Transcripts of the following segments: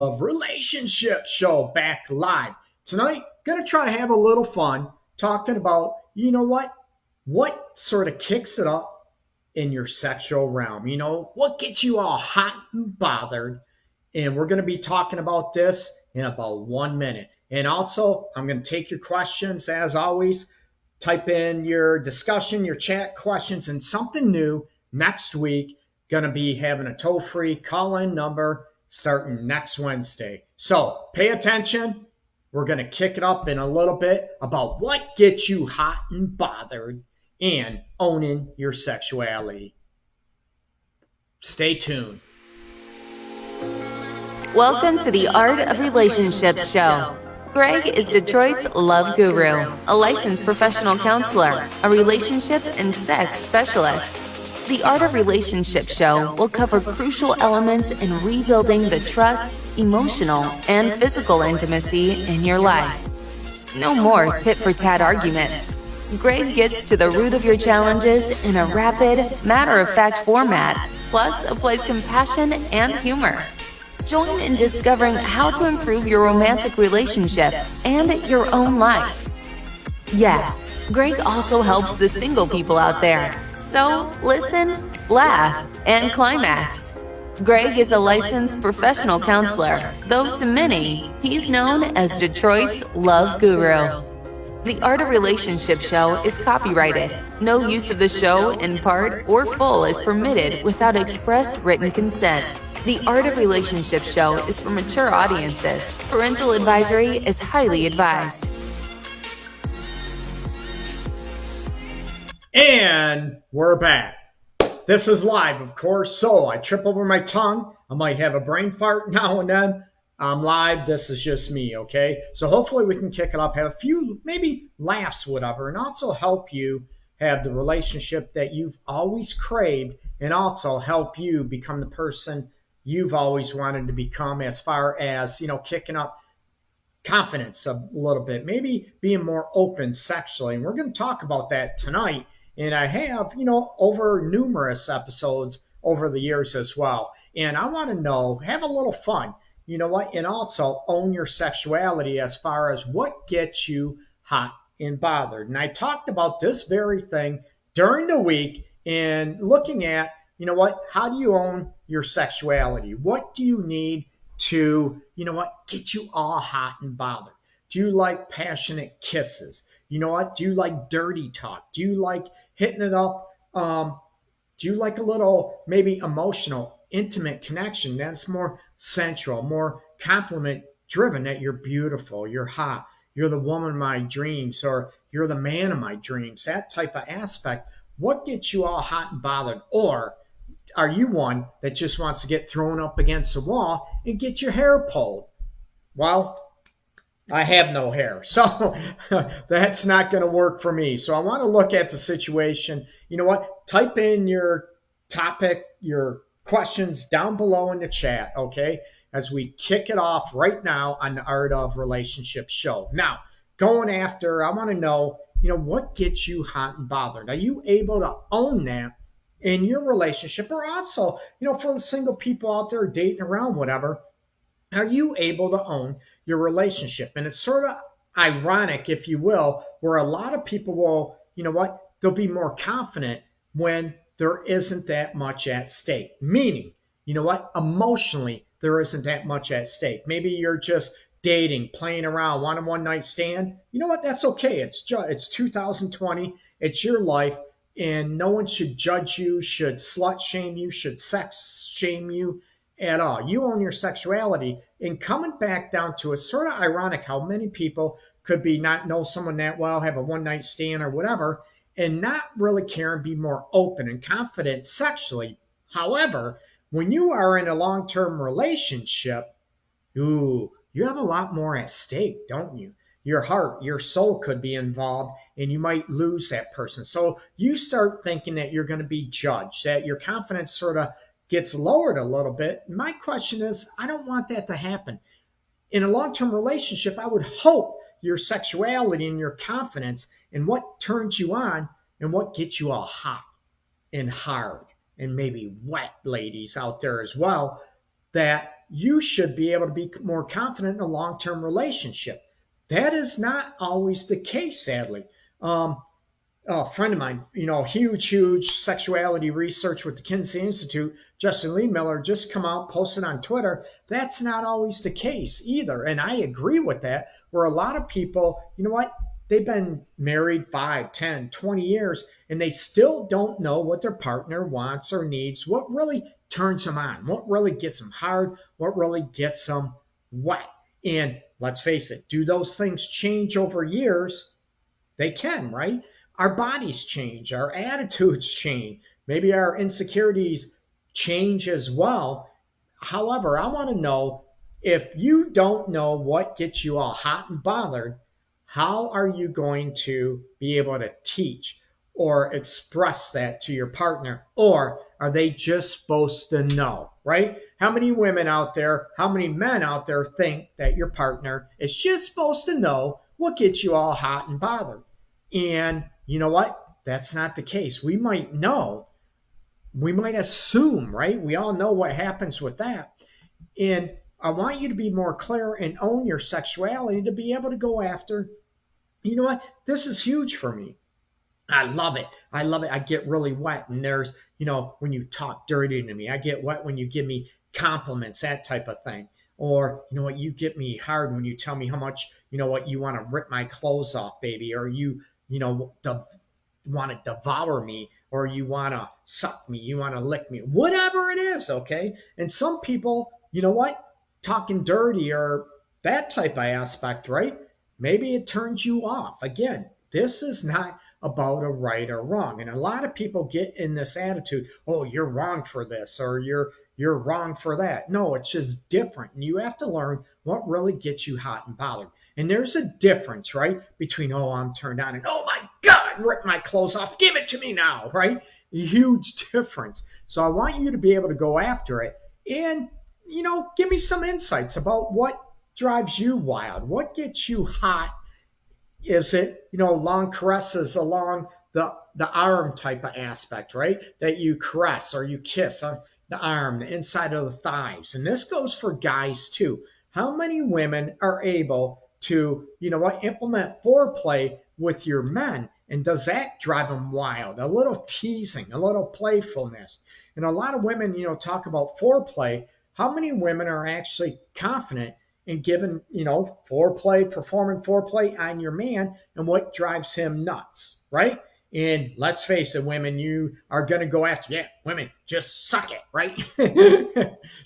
of Relationship Show back live. Tonight, gonna try to have a little fun talking about, what sort of kicks it up in your sexual realm? What gets you all hot and bothered? And we're gonna be talking about this in about 1 minute. And also, I'm gonna take your questions as always. Type in your discussion, your chat questions, and something new next week. Gonna be having a toll free call in number starting next Wednesday. So pay attention. We're going to kick it up in a little bit about what gets you hot and bothered and owning your sexuality. Stay tuned. Welcome to the Art of Relationships show. Greg is Detroit's love guru, a licensed professional counselor, a relationship and sex specialist. The Art of Relationship show will cover crucial elements in rebuilding the trust, emotional, and physical intimacy in your life. No more tit-for-tat arguments. Greg gets to the root of your challenges in a rapid, matter-of-fact format, plus applies compassion and humor. Join in discovering how to improve your romantic relationship and your own life. Yes, Greg also helps the single people out there. So listen, laugh, and climax. Greg is a licensed professional counselor, though to many, he's known as Detroit's love guru. The Art of Relationship show is copyrighted. No use of the show in part or full is permitted without express written consent. The Art of Relationship show is for mature audiences. Parental advisory is highly advised. And we're back. This is live, of course, so I trip over my tongue. I might have a brain fart now and then. I'm live. This is just me, okay? So hopefully we can kick it up, have a few maybe laughs, whatever, and also help you have the relationship that you've always craved and also help you become the person you've always wanted to become as far as, kicking up confidence a little bit, maybe being more open sexually. And we're going to talk about that tonight. And I have, over numerous episodes over the years as well. And I want to know, have a little fun, and also own your sexuality as far as what gets you hot and bothered. And I talked about this very thing during the week and looking at, how do you own your sexuality? What do you need to, get you all hot and bothered? Do you like passionate kisses? Do you like dirty talk? Do you like hitting it up? Do you like a little maybe emotional, intimate connection that's more sensual, more compliment driven, that you're beautiful, you're hot, you're the woman of my dreams, or you're the man of my dreams, that type of aspect? What gets you all hot and bothered? Or are you one that just wants to get thrown up against the wall and get your hair pulled? Well, I have no hair, so that's not going to work for me. So I want to look at the situation. You know what? Type in your topic, your questions down below in the chat, okay? As we kick it off right now on the Art of Relationship show. Now, going after, I want to know, what gets you hot and bothered? Are you able to own that in your relationship? Or also, for the single people out there dating around, whatever, are you able to own your relationship? And it's sort of ironic, if you will, where a lot of people will, they'll be more confident when there isn't that much at stake. Meaning, emotionally, there isn't that much at stake. Maybe you're just dating, playing around, want a one night stand. That's okay. It's 2020. It's your life, and no one should judge you, should slut shame you, should sex shame you at all. You own your sexuality. And coming back down to it, sort of ironic how many people could be not know someone that well, have a one night stand or whatever, and not really care and be more open and confident sexually. However, when you are in a long term relationship, you have a lot more at stake, don't you? Your heart, your soul could be involved, and you might lose that person. So you start thinking that you're going to be judged, that your confidence sort of gets lowered a little bit. My question is, I don't want that to happen. In a long-term relationship, I would hope your sexuality and your confidence and what turns you on and what gets you all hot and hard and maybe wet, ladies out there as well, that you should be able to be more confident in a long-term relationship. That is not always the case, sadly. Um, a friend of mine, huge sexuality research with the Kinsey Institute, Justin Lee Miller, just come out, posted on Twitter. That's not always the case either. And I agree with that, where a lot of people, they've been married 5, 10, 20 years, and they still don't know what their partner wants or needs, what really turns them on, what really gets them hard, what really gets them wet. And let's face it, do those things change over years? They can, right? Our bodies change, our attitudes change, maybe our insecurities change as well. However, I want to know, if you don't know what gets you all hot and bothered, how are you going to be able to teach or express that to your partner? Or are they just supposed to know, right? How many women out there, how many men out there think that your partner is just supposed to know what gets you all hot and bothered? And you know what? That's not the case. We might know, we might assume, right? We all know what happens with that. And I want you to be more clear and own your sexuality, to be able to go after, you know what? This is huge for me. I love it. I love it. I get really wet. And there's, when you talk dirty to me, I get wet when you give me compliments, that type of thing. Or, you get me hard when you tell me how much, you want to rip my clothes off, baby. Or want to devour me, or you want to suck me, you want to lick me, whatever it is, okay? And some people, talking dirty or that type of aspect, right? Maybe it turns you off. Again, this is not about a right or wrong. And a lot of people get in this attitude, oh, you're wrong for this, or you're wrong for that. No, it's just different. And you have to learn what really gets you hot and bothered. And there's a difference, right? Between, oh, I'm turned on, and oh my God, rip my clothes off, give it to me now, right? A huge difference. So I want you to be able to go after it and, give me some insights about what drives you wild, what gets you hot. Is it, long caresses along the arm type of aspect, right? That you caress or you kiss on the arm, the inside of the thighs. And this goes for guys too. How many women are able to, implement foreplay with your men? And does that drive them wild? A little teasing, a little playfulness. And a lot of women, talk about foreplay. How many women are actually confident and given, foreplay, performing foreplay on your man, and what drives him nuts, right? And let's face it, women, you are going to go after, yeah, women, just suck it, right?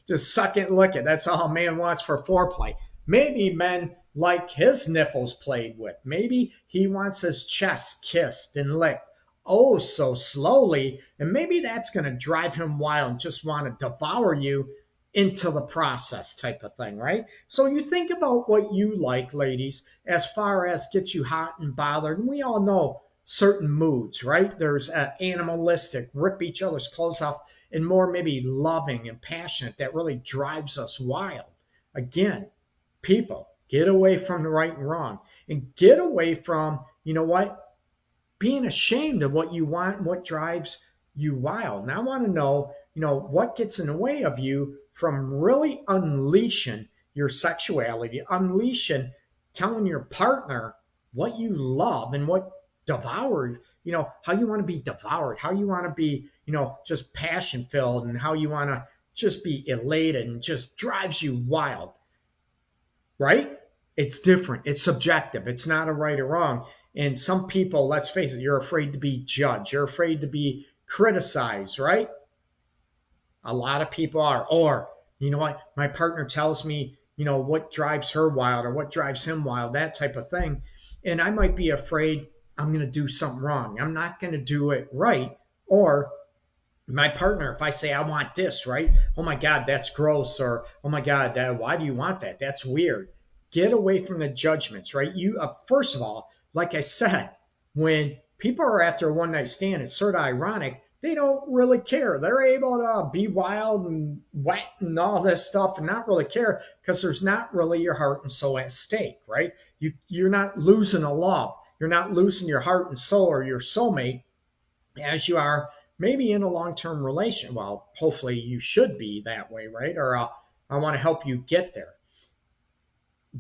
Just suck it and lick it. That's all a man wants for foreplay. Maybe men like his nipples played with. Maybe he wants his chest kissed and licked, oh, so slowly. And maybe that's going to drive him wild and just want to devour you into the process, type of thing, right? So you think about what you like, ladies, as far as gets you hot and bothered. And we all know certain moods, right? There's animalistic, rip each other's clothes off, and more maybe loving and passionate that really drives us wild. Again, people, get away from the right and wrong, and get away from, being ashamed of what you want and what drives you wild. And I want to know, what gets in the way of you from really unleashing your sexuality, unleashing, telling your partner what you love and what devoured, how you want to be devoured, how you want to be, just passion filled, and how you want to just be elated and just drives you wild, right? It's different. It's subjective. It's not a right or wrong. And some people, let's face it, you're afraid to be judged. You're afraid to be criticized, right? A lot of people are. Or, my partner tells me, what drives her wild or what drives him wild, that type of thing. And I might be afraid I'm going to do something wrong. I'm not going to do it right. Or my partner, if I say I want this, right? Oh my God, that's gross. Or, oh my God, why do you want that? That's weird. Get away from the judgments, right? You, first of all, like I said, when people are after a one night stand, it's sort of ironic. They don't really care. They're able to be wild and wet and all this stuff and not really care, because there's not really your heart and soul at stake, right? You're not losing a love. You're not losing your heart and soul or your soulmate, as you are maybe in a long-term relation. Well, hopefully you should be that way, right? Or I want to help you get there.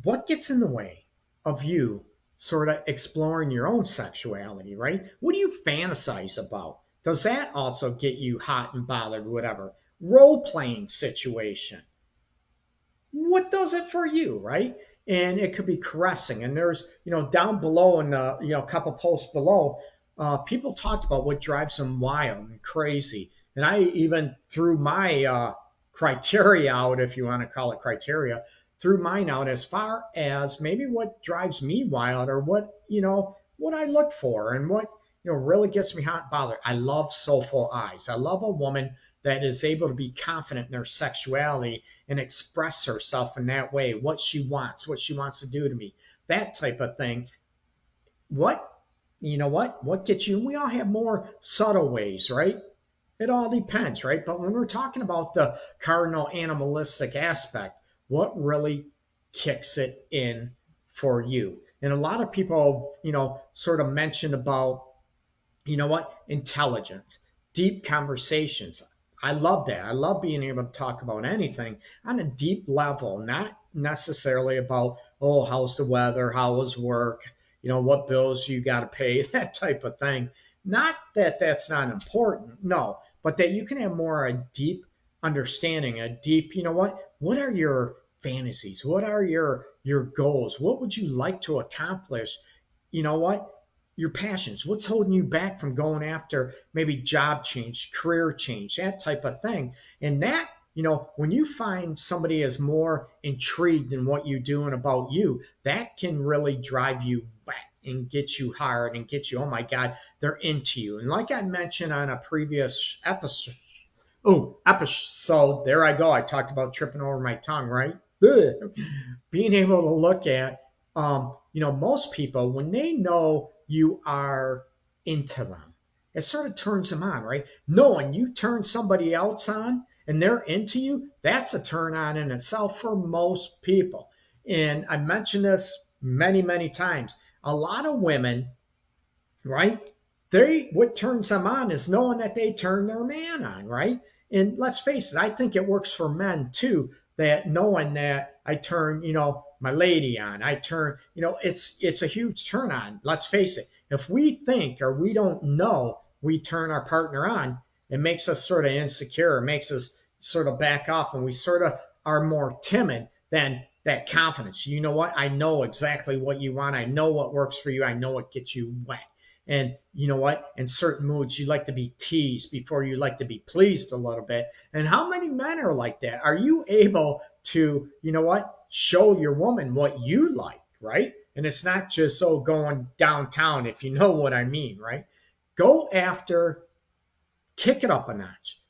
What gets in the way of you sort of exploring your own sexuality, right? What do you fantasize about? Does that also get you hot and bothered, whatever? Role playing situation. What does it for you, right? And it could be caressing. And there's, down below in the, a couple posts below, people talked about what drives them wild and crazy. And I even threw my criteria out, if you want to call it criteria, threw mine out as far as maybe what drives me wild or what I look for and what, really gets me hot and bothered. I love soulful eyes. I love a woman that is able to be confident in her sexuality and express herself in that way, what she wants to do to me, that type of thing. What gets you? We all have more subtle ways, right? It all depends, right? But when we're talking about the cardinal animalistic aspect, what really kicks it in for you? And a lot of people, sort of mention about, intelligence, deep conversations. I love that. I love being able to talk about anything on a deep level, not necessarily about, oh, how's the weather, how was work, what bills you got to pay, that type of thing. Not that that's not important, no, but that you can have more a deep understanding, a deep, what are your fantasies? What are your goals? What would you like to accomplish? Your passions. What's holding you back from going after maybe job change, career change, that type of thing? And that, when you find somebody is more intrigued in what you do and about you, that can really drive you back and get you hard and get you, oh my God, they're into you. And like I mentioned on a previous episode, there I go. I talked about tripping over my tongue, right? Being able to look at, most people, when they know you are into them, it sort of turns them on, right? Knowing you turn somebody else on and they're into you, that's a turn on in itself for most people. And I mentioned this many, many times. A lot of women, right? What turns them on is knowing that they turn their man on, right? And let's face it, I think it works for men too, that knowing that I turn, my lady on, I turn, it's a huge turn on. Let's face it. If we think or we don't know we turn our partner on, it makes us sort of insecure, it makes us sort of back off, and we sort of are more timid than that confidence. You know what? I know exactly what you want. I know what works for you. I know what gets you wet. And you know what? In certain moods, you like to be teased before you like to be pleased a little bit. And how many men are like that? Are you able to, show your woman what you like, right? And it's not just, going downtown, if you know what I mean, right? Go after, kick it up a notch,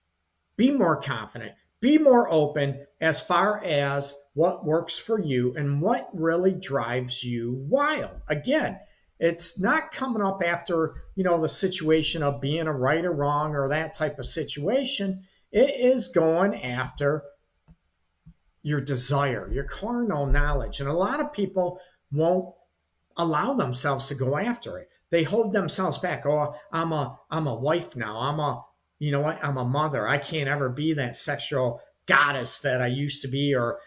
be more confident, be more open as far as what works for you and what really drives you wild. Again, it's not coming up after, the situation of being a right or wrong or that type of situation. It is going after your desire, your carnal knowledge. And a lot of people won't allow themselves to go after it. They hold themselves back. Oh, I'm a wife now. I'm a mother. I can't ever be that sexual goddess that I used to be, or,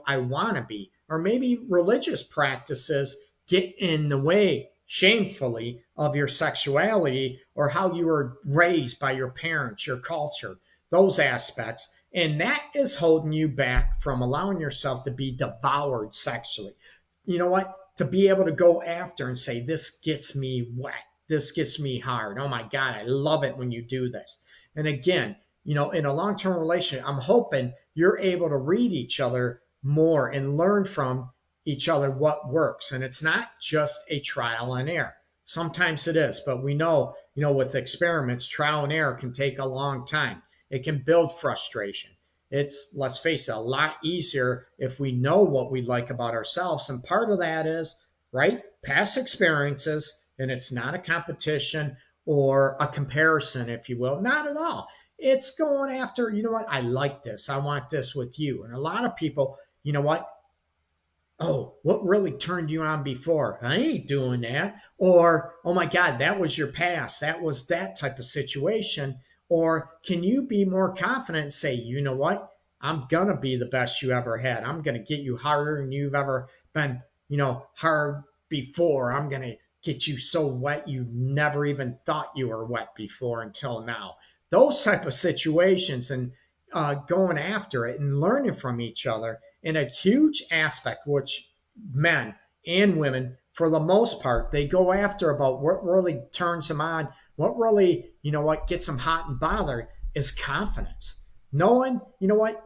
I want to be. Or maybe religious practices get in the way, shamefully, of your sexuality or how you were raised by your parents, your culture, those aspects. And that is holding you back from allowing yourself to be devoured sexually. You know what? To be able to go after and say, this gets me wet. This gets me hard. Oh my God, I love it when you do this. And again, in a long-term relationship, I'm hoping you're able to read each other more and learn from each other what works. And it's not just a trial and error. Sometimes it is, but we know, with experiments, trial and error can take a long time. It can build frustration. It's, let's face it, a lot easier if we know what we like about ourselves. And part of that is, right, past experiences, and it's not a competition or a comparison, if you will. Not at all. It's going after, I like this. I want this with you. And a lot of people, oh, what really turned you on before? I ain't doing that. Or, oh my God, that was your past. That was that type of situation. Or can you be more confident and say, you know what? I'm going to be the best you ever had. I'm going to get you harder than you've ever been, hard before. I'm going to get you so wet you never even thought you were wet before until now. Those type of situations, and going after it and learning from each other in a huge aspect, which men and women, for the most part, they go after about what really turns them on, what really, what gets them hot and bothered is confidence. Knowing,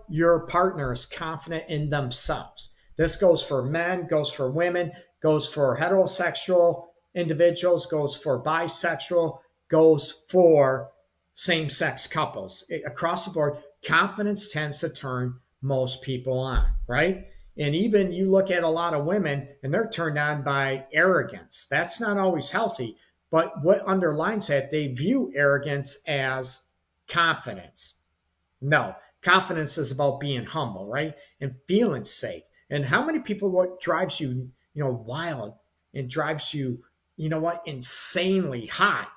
your partner is confident in themselves. This goes for men, goes for women, goes for heterosexual individuals, goes for bisexual, goes for same sex couples. Across the board, confidence tends to turn most people on, right? And even you look at a lot of women and they're turned on by arrogance. That's not always healthy, but what underlines that, they view arrogance as confidence. No, confidence is about being humble, right? And feeling safe. And how many people, what drives you, wild and drives you, insanely hot,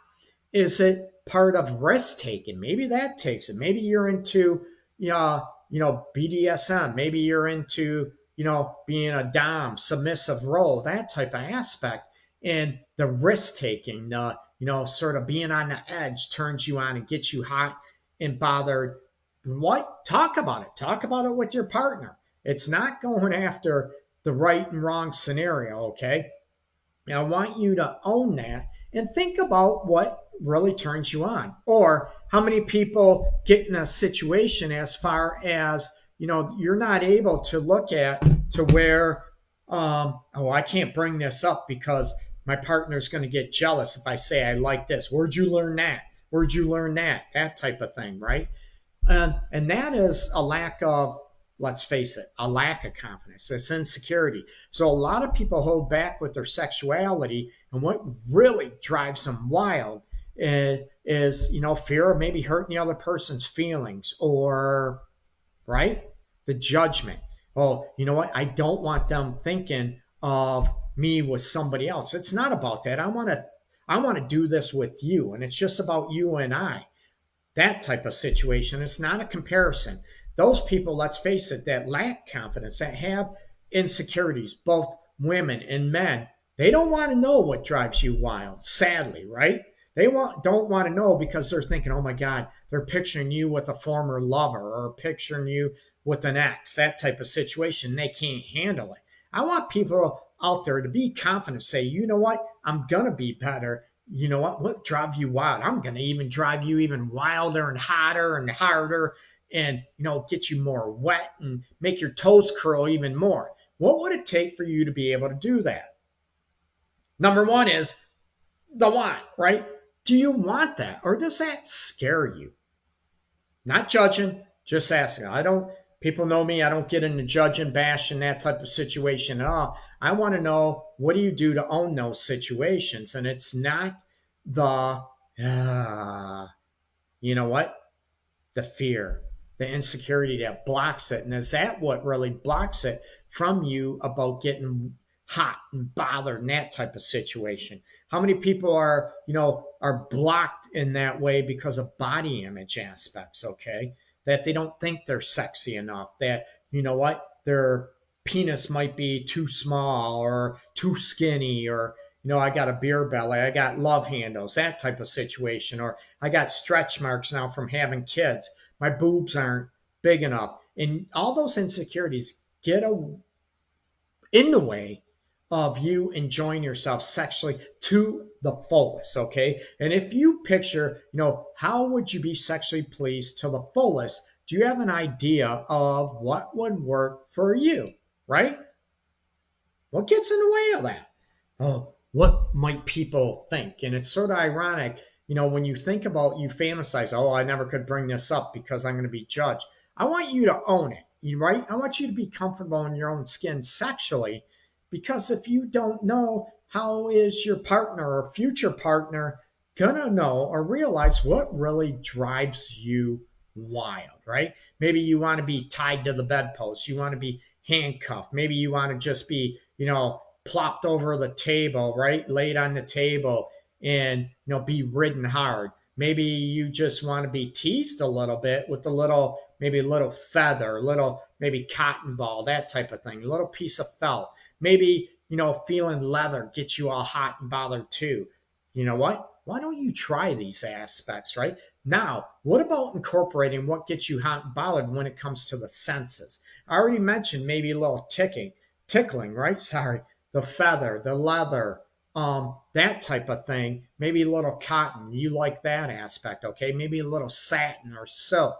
is it part of risk taking? Maybe that takes it. Maybe you're into, BDSM. Maybe you're into, being a dom, submissive role, that type of aspect. And the risk taking, sort of being on the edge turns you on and gets you hot and bothered. What? Talk about it. Talk about it with your partner. It's not going after the right and wrong scenario, okay? And I want you to own that and think about what really turns you on. Or how many people get in a situation as far as, you're not able to look at to where, oh, I can't bring this up because my partner's going to get jealous if I say I like this. Where'd you learn that? Where'd you learn that? That type of thing, right? And that is a lack of, let's face it, a lack of confidence. It's insecurity. So a lot of people hold back with their sexuality, and what really drives them wild is, fear of maybe hurting the other person's feelings, or, right, the judgment. Oh, you know what? I don't want them thinking of me with somebody else. It's not about that. I want to do this with you, and it's just about you and I. That type of situation. It's not a comparison. Those people, let's face it, that lack confidence, that have insecurities, both women and men, they don't want to know what drives you wild, sadly, right? Don't want to know because they're thinking, oh my God, they're picturing you with a former lover or picturing you with an ex, that type of situation. They can't handle it. I want people out there to be confident, say, you know what, I'm going to be better. You know what drives you wild? I'm going to even drive you even wilder and hotter and harder, and, get you more wet and make your toes curl even more. What would it take for you to be able to do that? Number one is the want, right? Do you want that, or does that scare you? Not judging, just asking. People know me, I don't get into judging, bashing, that type of situation at all. I want to know, what do you do to own those situations? And it's not the, you know what? The fear, the insecurity that blocks it. And is that what really blocks it from you about getting hot and bothered in that type of situation? How many people are blocked in that way because of body image aspects, okay? That they don't think they're sexy enough, that, their penis might be too small or too skinny, or, I got a beer belly, I got love handles, that type of situation, or I got stretch marks now from having kids, my boobs aren't big enough. And all those insecurities get in the way of you enjoying yourself sexually to the fullest, okay? And if you picture, how would you be sexually pleased to the fullest? Do you have an idea of what would work for you, right? What gets in the way of that? Oh, what might people think? And it's sort of ironic, when you think about, you fantasize, oh, I never could bring this up because I'm going to be judged. I want you to own it, right? I want you to be comfortable in your own skin sexually, because if you don't know, how is your partner or future partner gonna know or realize what really drives you wild, right? Maybe you want to be tied to the bedpost. You want to be handcuffed. Maybe you want to just be, plopped over the table, right? Laid on the table and, be ridden hard. Maybe you just want to be teased a little bit with a little, maybe a little feather, a little, maybe cotton ball, that type of thing, a little piece of felt. Maybe, feeling leather gets you all hot and bothered too. You know what? Why don't you try these aspects, right? Now, what about incorporating what gets you hot and bothered when it comes to the senses? I already mentioned maybe a little tickling, right? Sorry, the feather, the leather, that type of thing. Maybe a little cotton. You like that aspect, okay? Maybe a little satin or silk.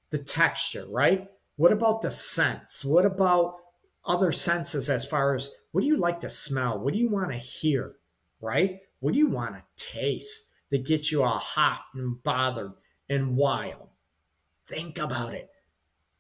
The texture, right? What about the scents? What about other senses as far as what do you like to smell? What do you want to hear, right? What do you want to taste that gets you all hot and bothered and wild? Think about it.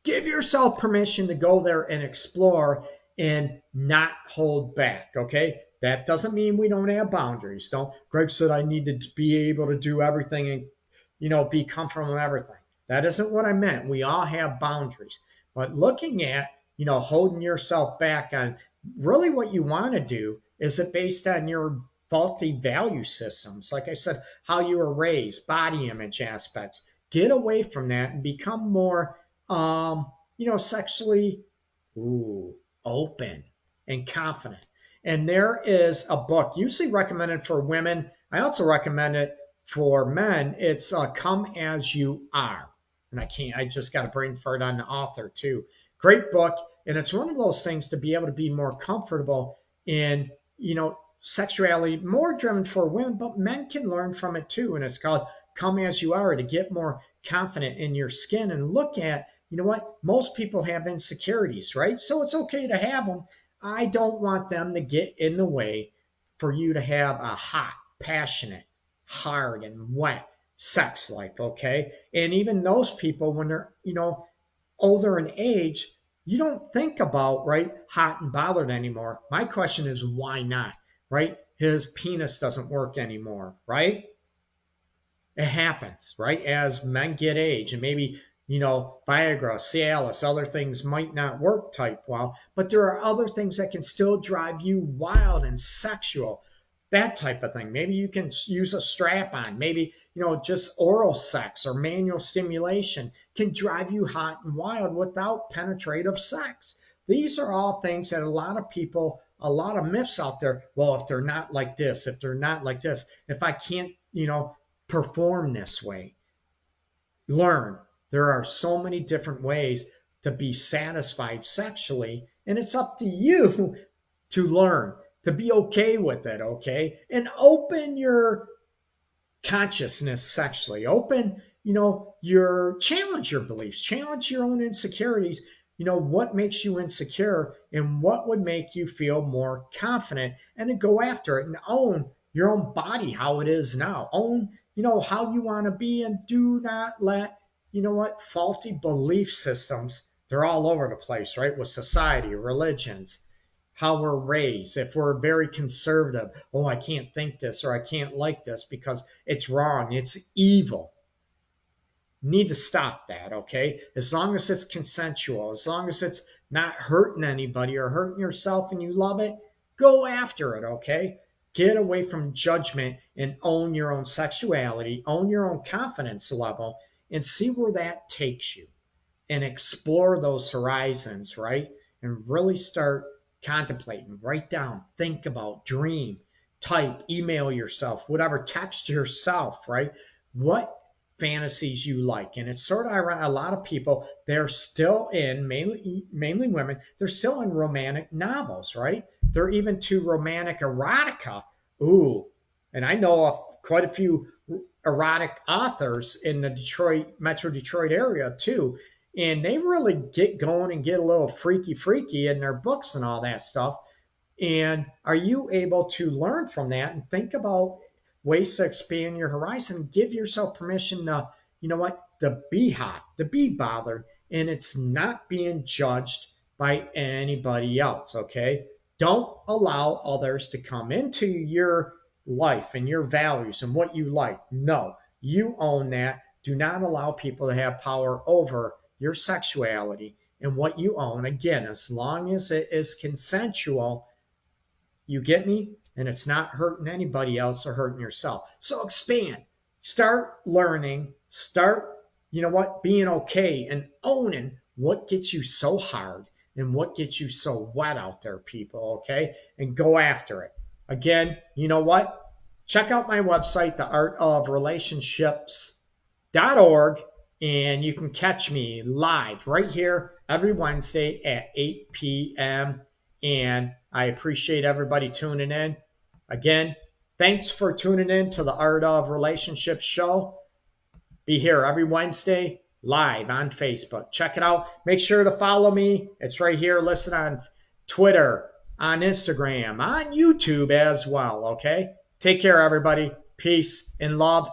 Give yourself permission to go there and explore and not hold back, okay? That doesn't mean we don't have boundaries. Don't Greg said I need to be able to do everything and be comfortable in everything. That isn't what I meant. We all have boundaries. But looking at, holding yourself back on really what you want to do, is it based on your faulty value systems? Like I said, how you were raised, body image aspects. Get away from that and become more sexually open and confident. And there is a book usually recommended for women. I also recommend it for men. It's Come As You Are. And I just got a brain fart on the author too. Great book. And it's one of those things to be able to be more comfortable in, sexuality, more driven for women, but men can learn from it too. And it's called Come As You Are, to get more confident in your skin and look at, what? Most people have insecurities, right? So it's okay to have them. I don't want them to get in the way for you to have a hot, passionate, hard, and wet sex life, okay? And even those people, when they're, older in age, you don't think about, right, hot and bothered anymore. My question is, why not, right? His penis doesn't work anymore, right? It happens, right? As men get age, and maybe, Viagra, Cialis, other things might not work type well, but there are other things that can still drive you wild and sexual, that type of thing. Maybe you can use a strap on. Maybe, just oral sex or manual stimulation can drive you hot and wild without penetrative sex. These are all things that a lot of people, a lot of myths out there. Well, if they're not like this, if they're not like this, if I can't, perform this way, learn. There are so many different ways to be satisfied sexually, and it's up to you to learn, to be okay with it, okay? And open your consciousness sexually. Open, challenge your beliefs, challenge your own insecurities. What makes you insecure and what would make you feel more confident, and to go after it and own your own body, how it is now. Own, how you want to be, and do not let, faulty belief systems, they're all over the place, right? With society, religions, how we're raised. If we're very conservative, oh, I can't think this or I can't like this because it's wrong, it's evil. Need to stop that, okay? As long as it's consensual, as long as it's not hurting anybody or hurting yourself and you love it, go after it, okay? Get away from judgment and own your own sexuality, own your own confidence level, and see where that takes you. And explore those horizons, right? And really start contemplating, write down, think about, dream, type, email yourself, whatever, text yourself, right? What fantasies you like. And it's sort of a lot of people, they're still in, mainly women, they're still in romantic novels, right? They're even to romantic erotica. Ooh, and I know of quite a few erotic authors in the Metro Detroit area too. And they really get going and get a little freaky in their books and all that stuff. And are you able to learn from that and think about ways to expand your horizon? Give yourself permission to, to be hot, to be bothered, and it's not being judged by anybody else, okay? Don't allow others to come into your life and your values and what you like. No, you own that. Do not allow people to have power over your sexuality and what you own. Again, as long as it is consensual, you get me? And it's not hurting anybody else or hurting yourself. So expand. Start learning, being okay and owning what gets you so hard and what gets you so wet out there, people, okay? And go after it. Again, you know what? Check out my website, theartofrelationships.org, and you can catch me live right here every Wednesday at 8 p.m. And I appreciate everybody tuning in. Again, thanks for tuning in to the Art of Relationships show. Be here every Wednesday live on Facebook. Check it out. Make sure to follow me. It's right here. Listen on Twitter, on Instagram, on YouTube as well. Okay? Take care, everybody. Peace and love.